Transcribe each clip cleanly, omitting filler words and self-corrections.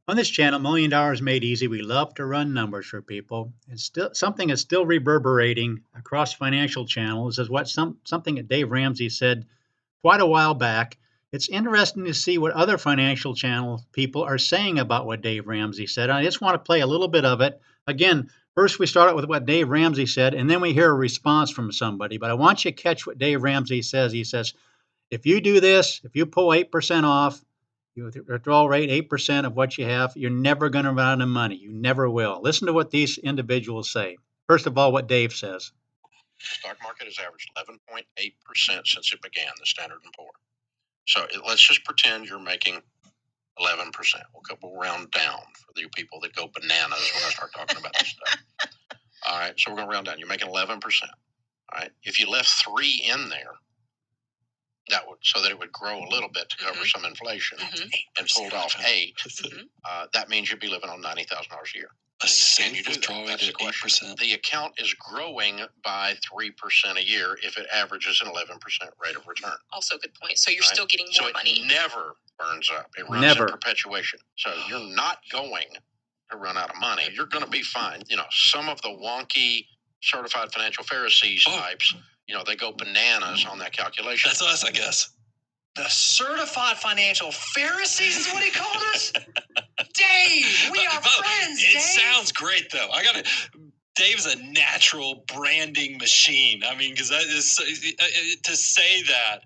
On this channel, $1 Million Made Easy, we love to run numbers for people. And still something is still reverberating across financial channels is something that Dave Ramsey said quite a while back. It's interesting to see what other financial channel people are saying about what Dave Ramsey said. I just want to play a little bit of it. Again, first we start out with what Dave Ramsey said, and then we hear a response from somebody. But I want you to catch what Dave Ramsey says. He says, if you do this, if you pull 8% off, your withdrawal rate, 8% of what you have, you're never going to run out of money. You never will. Listen to what these individuals say. First of all, what Dave says. The stock market has averaged 11.8% since it began, the Standard & Poor. So let's just pretend you're making 11%. We'll round down for you people that go bananas when I start talking about this stuff. All right, so we're going to round down. You're making 11%. All right, if you left 3 in there, that would so that it would grow a little bit to cover some inflation, and pulled off 8, that means you'd be living on $90,000 a year. Can you do that? That's the question. The account is growing by 3% a year if it averages an 11% rate of return. Also, good point. So you're still getting more money. It never burns up. It runs in perpetuation. So you're not going to run out of money. You're going to be fine. Some of the wonky certified financial Pharisees types, they go bananas on that calculation. That's us, I guess. The certified financial Pharisees is what he called us? Dave, we are friends, Dave. It sounds great, though. Dave's a natural branding machine. I mean, because that is to say that.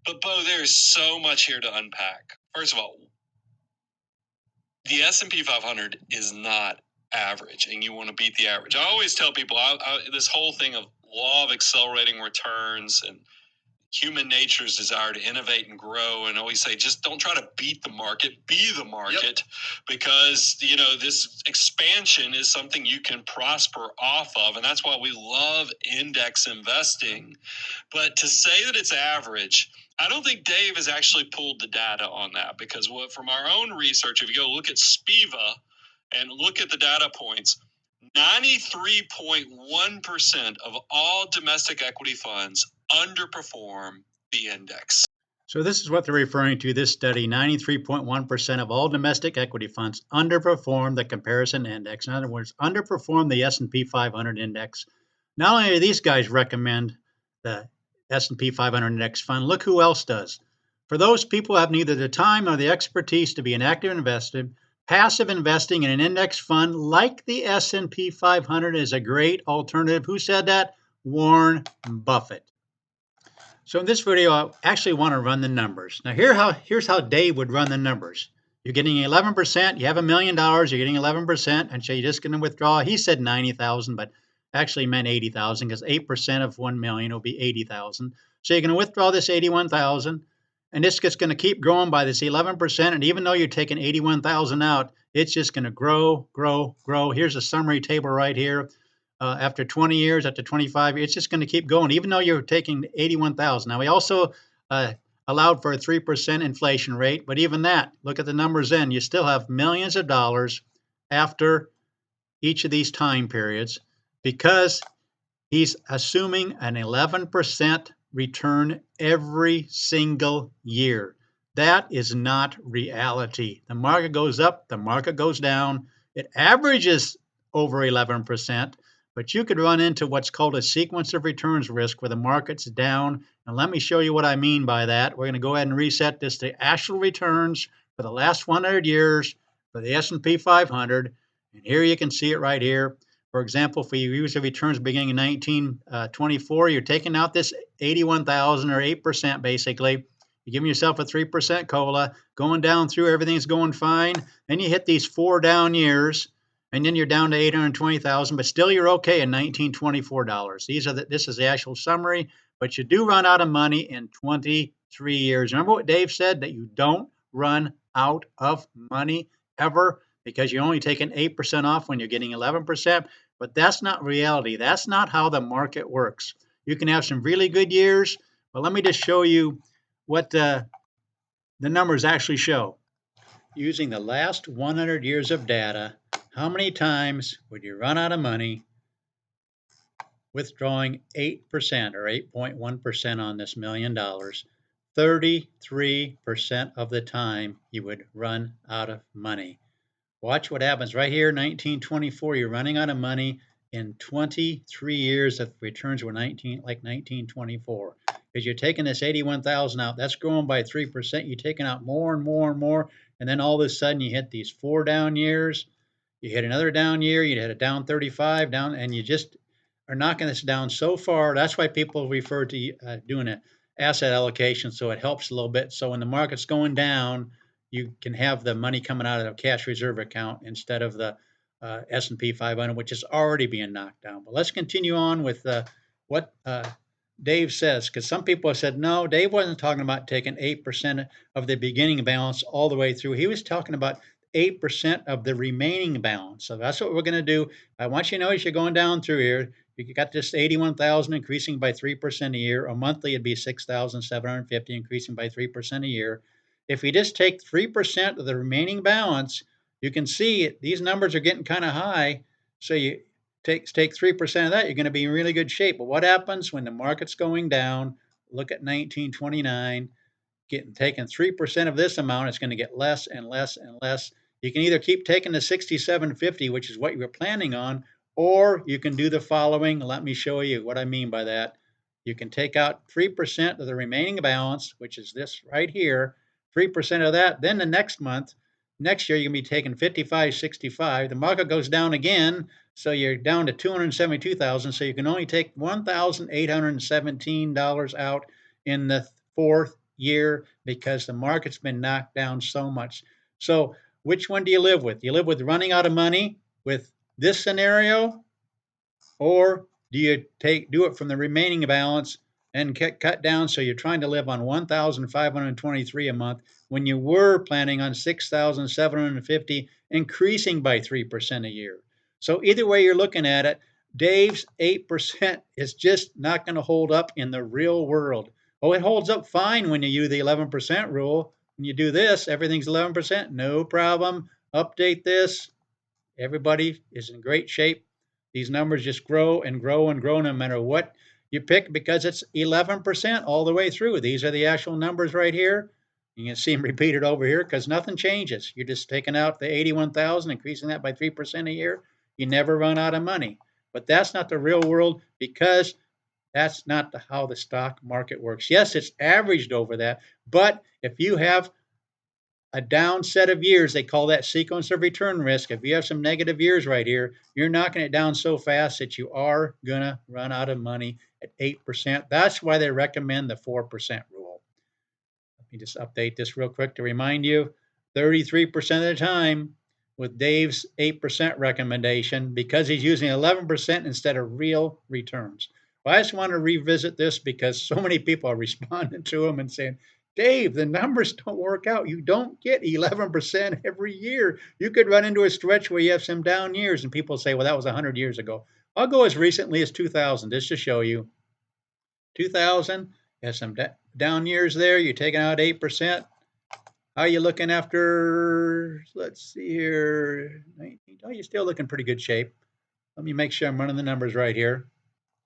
But, Bo, there's so much here to unpack. First of all, the S&P 500 is not average, and you want to beat the average. I always tell people this whole thing of law of accelerating returns and human nature's desire to innovate and grow, and always say, just don't try to beat the market, be the market, because, this expansion is something you can prosper off of, and that's why we love index investing. But to say that it's average, I don't think Dave has actually pulled the data on that, because from our own research, if you go look at SPIVA and look at the data points, 93.1% of all domestic equity funds underperform the index. So this is what they're referring to, this study. 93.1% of all domestic equity funds underperform the comparison index. In other words, underperform the S&P 500 index. Not only do these guys recommend the S&P 500 index fund, look who else does. For those people who have neither the time nor the expertise to be an active investor, passive investing in an index fund like the S&P 500 is a great alternative. Who said that? Warren Buffett. So in this video, I actually want to run the numbers. Now here's how Dave would run the numbers. You're getting 11%. You have $1 million. You're getting 11%, and so you're just going to withdraw. He said 90,000, but actually meant 80,000 because 8% of 1 million will be 80,000. So you're going to withdraw this 81,000, and it's just going to keep growing by this 11%. And even though you're taking 81,000 out, it's just going to grow, grow, grow. Here's a summary table right here. After 20 years, after 25 years, it's just going to keep going, even though you're taking 81,000. Now, we also allowed for a 3% inflation rate, but even that, look at the numbers then, you still have millions of dollars after each of these time periods because he's assuming an 11% return every single year. That is not reality. The market goes up, the market goes down. It averages over 11%. But you could run into what's called a sequence of returns risk where the market's down. And let me show you what I mean by that. We're going to go ahead and reset this to actual returns for the last 100 years for the S&P 500. And here you can see it right here. For example, if we use the returns beginning in 1924, you're taking out this 81,000 or 8% basically. You're giving yourself a 3% COLA, going down through, everything's going fine. Then you hit these 4 down years. And then you're down to 820,000, but still you're okay in $1924. This is the actual summary, but you do run out of money in 23 years. Remember what Dave said, that you don't run out of money ever because you're only taking 8% off when you're getting 11%, but that's not reality. That's not how the market works. You can have some really good years, but let me just show you what the numbers actually show. Using the last 100 years of data, how many times would you run out of money withdrawing 8% or 8.1% on this $1 million? 33% of the time you would run out of money. Watch what happens right here, 1924. You're running out of money in 23 years if returns were 1924. Because you're taking this 81,000 out, that's growing by 3%. You're taking out more and more and more, and then all of a sudden you hit these 4 down years. You hit another down year, you hit a down 35 down, and you just are knocking this down so far. That's why people refer to doing an asset allocation, so it helps a little bit. So when the market's going down, you can have the money coming out of the cash reserve account instead of the S&P 500, which is already being knocked down. But let's continue on with what Dave says, because some people have said, no, Dave wasn't talking about taking 8% of the beginning balance all the way through. He was talking about 8% of the remaining balance. So that's what we're going to do. I want you to know as you're going down through here, you got this 81,000 increasing by 3% a year. A monthly, it'd be 6,750 increasing by 3% a year. If we just take 3% of the remaining balance, you can see these numbers are getting kind of high. So you take 3% of that, you're going to be in really good shape. But what happens when the market's going down? Look at 1929. Taking 3% of this amount, it's going to get less and less and less. You can either keep taking the 6750, which is what you were planning on, or you can do the following. Let me show you what I mean by that. You can take out 3% of the remaining balance, which is this right here, 3% of that. Then the next year, you're going to be taking 5565. The market goes down again, so you're down to 272,000. So you can only take $1,817 out in the fourth year because the market's been knocked down so much. So which one do you live with? Do you live with running out of money with this scenario, or do you do it from the remaining balance and cut down so you're trying to live on 1,523 a month when you were planning on 6,750, increasing by 3% a year? So either way you're looking at it, Dave's 8% is just not going to hold up in the real world. Oh, it holds up fine when you use the 11% rule. When you do this, everything's 11%, no problem. Update this. Everybody is in great shape. These numbers just grow and grow and grow no matter what you pick because it's 11% all the way through. These are the actual numbers right here. You can see them repeated over here because nothing changes. You're just taking out the 81,000, increasing that by 3% a year. You never run out of money. But that's not the real world because that's not how the stock market works. Yes, it's averaged over that, but if you have a down set of years, they call that sequence of return risk. If you have some negative years right here, you're knocking it down so fast that you are going to run out of money at 8%. That's why they recommend the 4% rule. Let me just update this real quick to remind you, 33% of the time with Dave's 8% recommendation because he's using 11% instead of real returns. Well, I just want to revisit this because so many people are responding to him and saying, Dave, the numbers don't work out. You don't get 11% every year. You could run into a stretch where you have some down years, and people say, well, that was 100 years ago. I'll go as recently as 2000 just to show you. 2000 has some down years there. You're taking out 8%. How are you looking after, let's see here, 19? Oh, you're still looking pretty good shape. Let me make sure I'm running the numbers right here.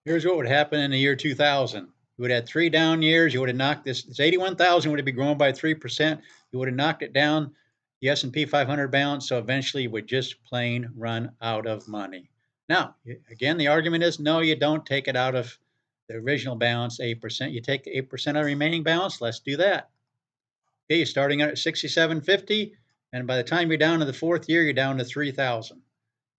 Here's what would happen in the year 2000. You would have 3 down years. You would have knocked this 81,000 would have been growing by 3%. You would have knocked it down, the S&P 500 balance, so eventually you would just plain run out of money. Now, again, the argument is no, you don't take it out of the original balance, 8%. You take the 8% of the remaining balance. Let's do that. Okay, you're starting at 6750, and by the time you're down to the fourth year, you're down to 3,000.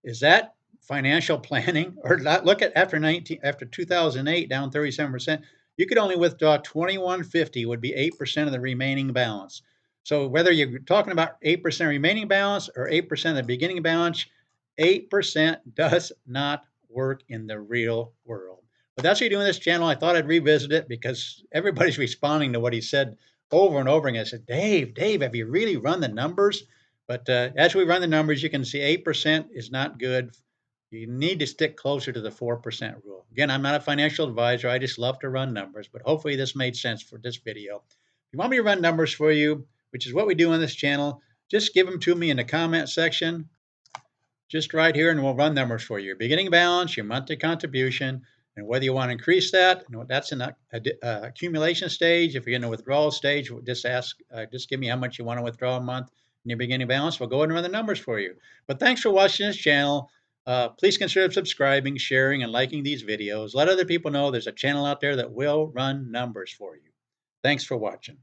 Is that financial planning? Or look at after 2008, down 37%, you could only withdraw 2150, would be 8% of the remaining balance. So whether you're talking about 8% remaining balance or 8% of the beginning balance, 8% does not work in the real world. But that's what you do in this channel. I thought I'd revisit it because everybody's responding to what he said over and over again. I said, Dave, have you really run the numbers? But as we run the numbers, you can see 8% is not good. You need to stick closer to the 4% rule. Again, I'm not a financial advisor. I just love to run numbers, but hopefully this made sense for this video. If you want me to run numbers for you, which is what we do on this channel, just give them to me in the comment section, just right here, and we'll run numbers for you. Your beginning balance, your monthly contribution, and whether you want to increase that. That's an accumulation stage. If you're in a withdrawal stage, just give me how much you want to withdraw a month. in your beginning balance. We'll go ahead and run the numbers for you. But thanks for watching this channel. Please consider subscribing, sharing, and liking these videos. Let other people know there's a channel out there that will run numbers for you. Thanks for watching.